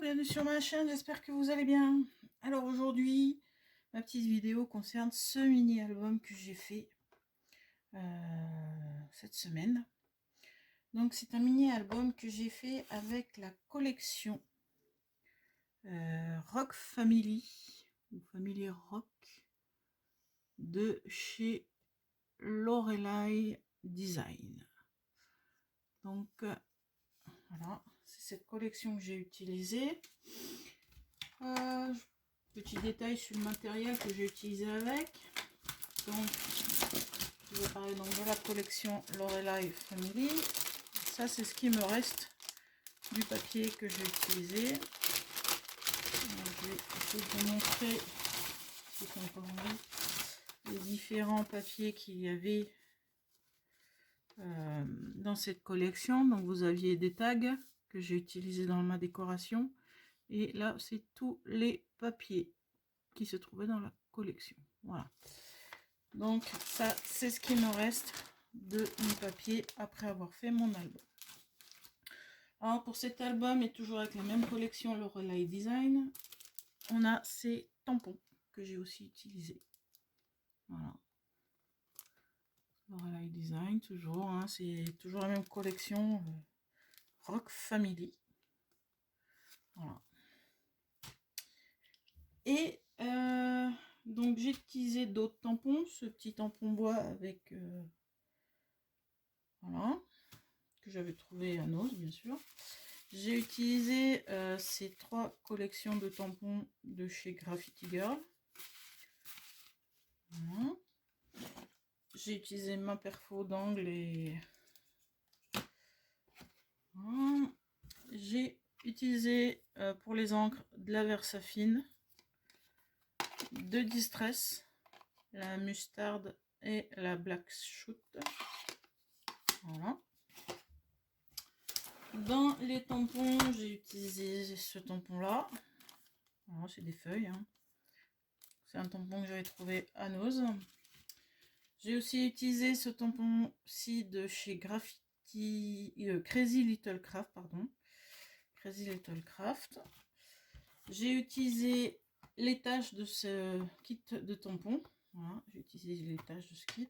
bienvenue sur ma chaîne, j'espère que vous allez bien. Alors aujourd'hui, ma petite vidéo concerne ce mini-album que j'ai fait cette semaine. Donc c'est un mini-album que j'ai fait avec la collection Rock Family, ou Family Rock, de chez Lorelei Design. Donc voilà, c'est cette collection que j'ai utilisée. Petit détail sur le matériel que j'ai utilisé avec. Donc, je vais parler donc de la collection Lorelei Family. Ça, c'est ce qui me reste du papier que j'ai utilisé. Donc, je vais essayer de vous montrer les différents papiers qu'il y avait dans cette collection. Donc, vous aviez des tags que j'ai utilisés dans ma décoration. Et là, c'est tous les papiers qui se trouvaient dans la collection. Voilà. Donc, ça, c'est ce qui me reste de mes papiers après avoir fait mon album. Alors, pour cet album, et toujours avec la même collection Lorelei Design, on a ces tampons que j'ai aussi utilisés. Voilà. Lorelei Design, toujours. Hein, c'est toujours la même collection Rock Family. Voilà. Et donc j'ai utilisé d'autres tampons, ce petit tampon bois avec voilà, que j'avais trouvé à Noz, bien sûr. J'ai utilisé ces 3 collections de tampons de chez Graffiti Girl. Voilà. J'ai utilisé ma perfo d'angle et voilà. J'ai utilisé pour les encres de la Versafine, de Distress, la Mustard et la Black Shoot. Voilà. Dans les tampons, j'ai utilisé ce tampon là. Voilà, c'est des feuilles. Hein. C'est un tampon que j'avais trouvé à Noz. J'ai aussi utilisé ce tampon-ci de chez Crazy Little Craft, pardon. Crazy Little Craft. J'ai utilisé les taches de ce kit de tampons. Voilà, j'ai utilisé les taches de ce kit.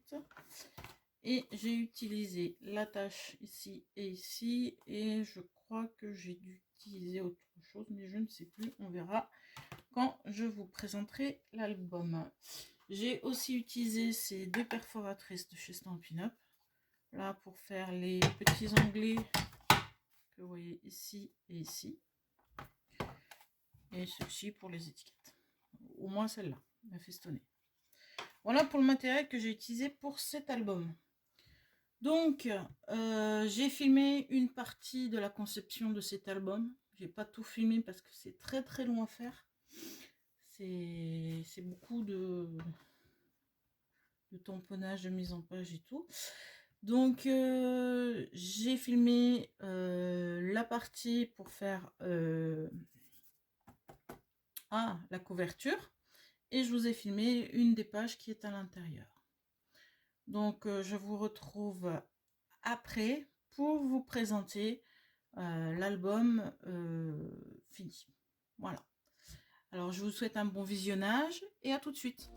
Et j'ai utilisé la tache ici et ici. Et je crois que j'ai dû utiliser autre chose, mais je ne sais plus. On verra quand je vous présenterai l'album. J'ai aussi utilisé ces 2 perforatrices de chez Stampin' Up. Là, pour faire les petits onglets que vous voyez ici et ici. Et ceci pour les étiquettes. Au moins celle-là, la festonnée. Voilà pour le matériel que j'ai utilisé pour cet album. Donc, j'ai filmé une partie de la conception de cet album. J'ai pas tout filmé parce que c'est très long à faire. C'est beaucoup de tamponnage, de mise en page et tout. Donc, j'ai filmé la partie pour faire la couverture. Et je vous ai filmé une des pages qui est à l'intérieur. Donc, je vous retrouve après pour vous présenter l'album fini. Voilà. Alors, je vous souhaite un bon visionnage et à tout de suite.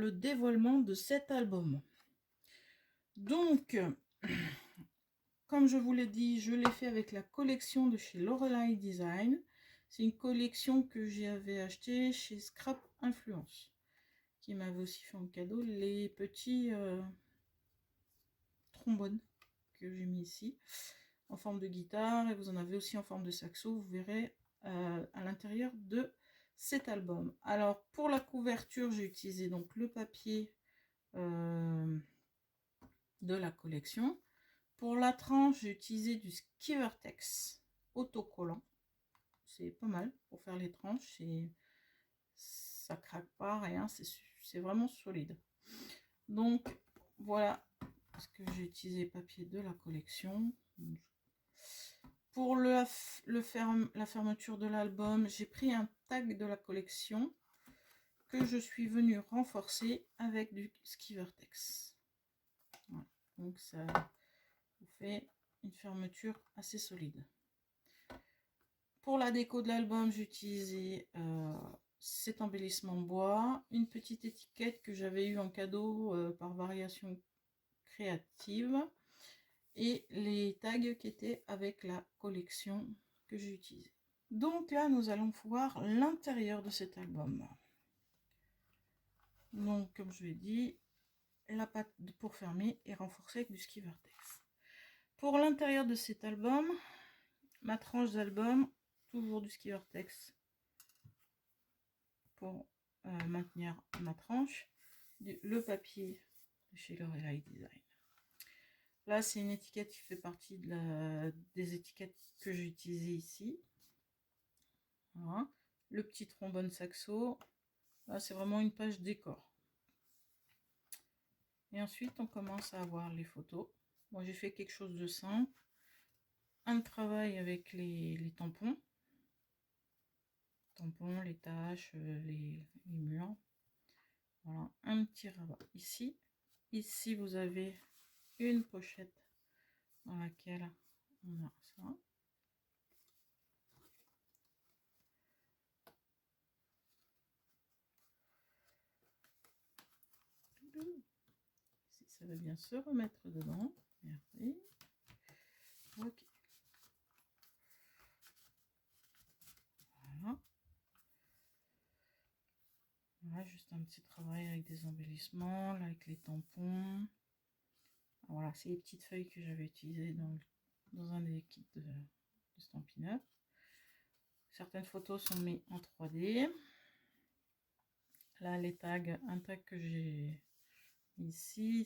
le dévoilement de cet album. Donc, comme je vous l'ai dit, je l'ai fait avec la collection de chez Lorelei Design. C'est une collection que j'avais achetée chez Scrap Influence, qui m'avait aussi fait en cadeau les petits trombones que j'ai mis ici, en forme de guitare, et vous en avez aussi en forme de saxo, vous verrez à l'intérieur de cet album. Alors, pour la couverture, j'ai utilisé donc le papier de la collection. Pour la tranche, j'ai utilisé du Skivertex autocollant. C'est pas mal pour faire les tranches. Ça craque pas, rien. C'est vraiment solide. Donc, voilà ce que j'ai utilisé, papier de la collection. Pour la fermeture de l'album, j'ai pris un tag de la collection que je suis venue renforcer avec du Skivertex. Voilà. Donc, ça vous fait une fermeture assez solide. Pour la déco de l'album, j'ai utilisé cet embellissement bois, une petite étiquette que j'avais eu en cadeau par variation créative et les tags qui étaient avec la collection que j'ai utilisée. Donc là, nous allons voir l'intérieur de cet album. Donc, comme je l'ai dit, la pâte pour fermer est renforcée avec du Skivertex. Pour l'intérieur de cet album, ma tranche d'album, toujours du Skivertex pour maintenir ma tranche, le papier de chez Lorelei Design. Là, c'est une étiquette qui fait partie des étiquettes que j'ai utilisées ici. Voilà. Le petit trombone saxo. Là, c'est vraiment une page décor. Et ensuite, on commence à avoir les photos. Moi, j'ai fait quelque chose de simple. Un travail avec les tampons. Tampons, les taches, les murs. Voilà, un petit rabat ici. Ici, vous avez une pochette dans laquelle on a ça. Si ça va bien se remettre dedans. Merci. Ok. Voilà. Voilà, juste un petit travail avec des embellissements, là, avec les tampons. Voilà, c'est les petites feuilles que j'avais utilisées dans un des kits de Stampin' Up. Certaines photos sont mises en 3D. Là, les tags, un tag que j'ai ici,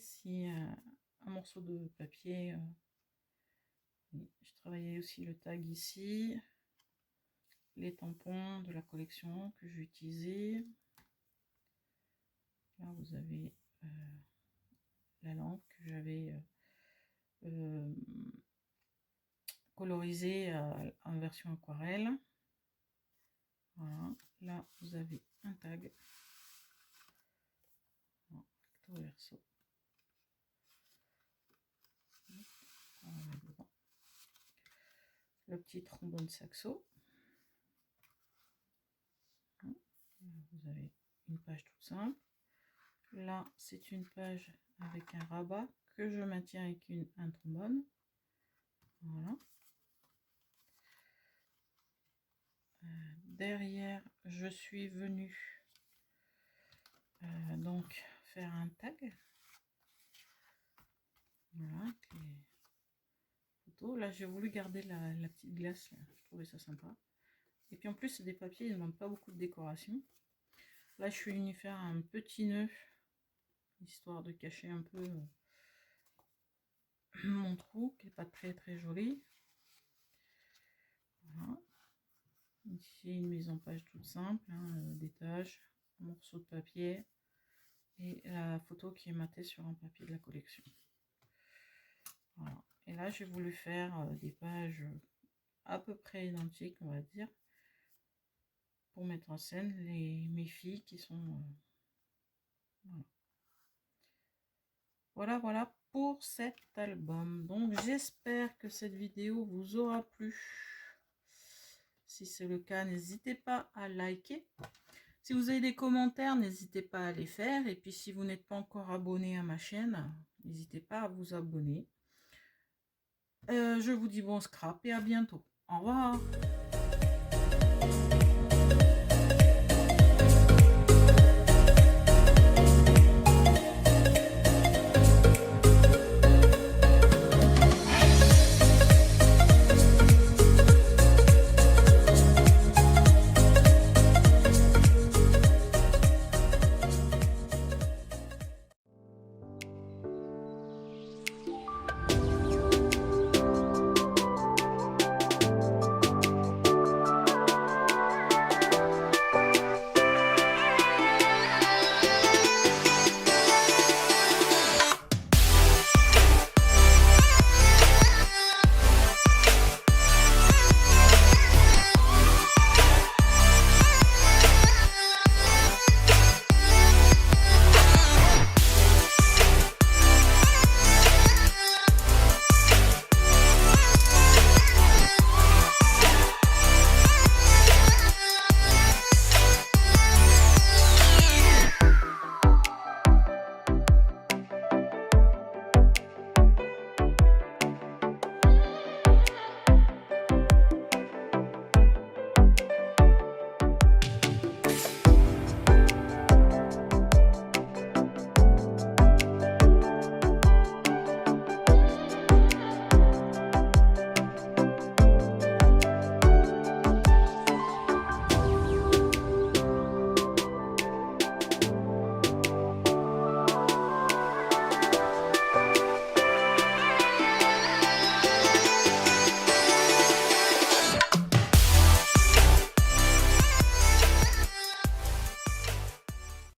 un morceau de papier. Je travaillais aussi le tag ici. Les tampons de la collection que j'ai utilisé. Là, vous avez la lampe que j'avais colorisée en version aquarelle. Voilà. Là, vous avez un tag. Voilà, recto verso. Le petit trombone saxo. Vous avez une page toute simple. Là, c'est une page avec un rabat que je maintiens avec un trombone. Voilà. Derrière, je suis venue donc faire un tag. Voilà, les photos. Là, j'ai voulu garder la petite glace. Là. Je trouvais ça sympa. Et puis en plus, c'est des papiers, ils ne demandent pas beaucoup de décoration. Là, je suis venue faire un petit nœud, histoire de cacher un peu mon trou, qui n'est pas très très joli. Voilà. Ici, une mise en page toute simple, hein, des taches, un morceau de papier et la photo qui est matée sur un papier de la collection. Voilà. Et là, j'ai voulu faire des pages à peu près identiques, on va dire, pour mettre en scène mes filles qui sont... voilà pour cet album. Donc, j'espère que cette vidéo vous aura plu. Si c'est le cas, n'hésitez pas à liker. Si vous avez des commentaires, n'hésitez pas à les faire. Et puis si vous n'êtes pas encore abonné à ma chaîne, n'hésitez pas à vous abonner. Je vous dis bon scrap et à bientôt. Au revoir.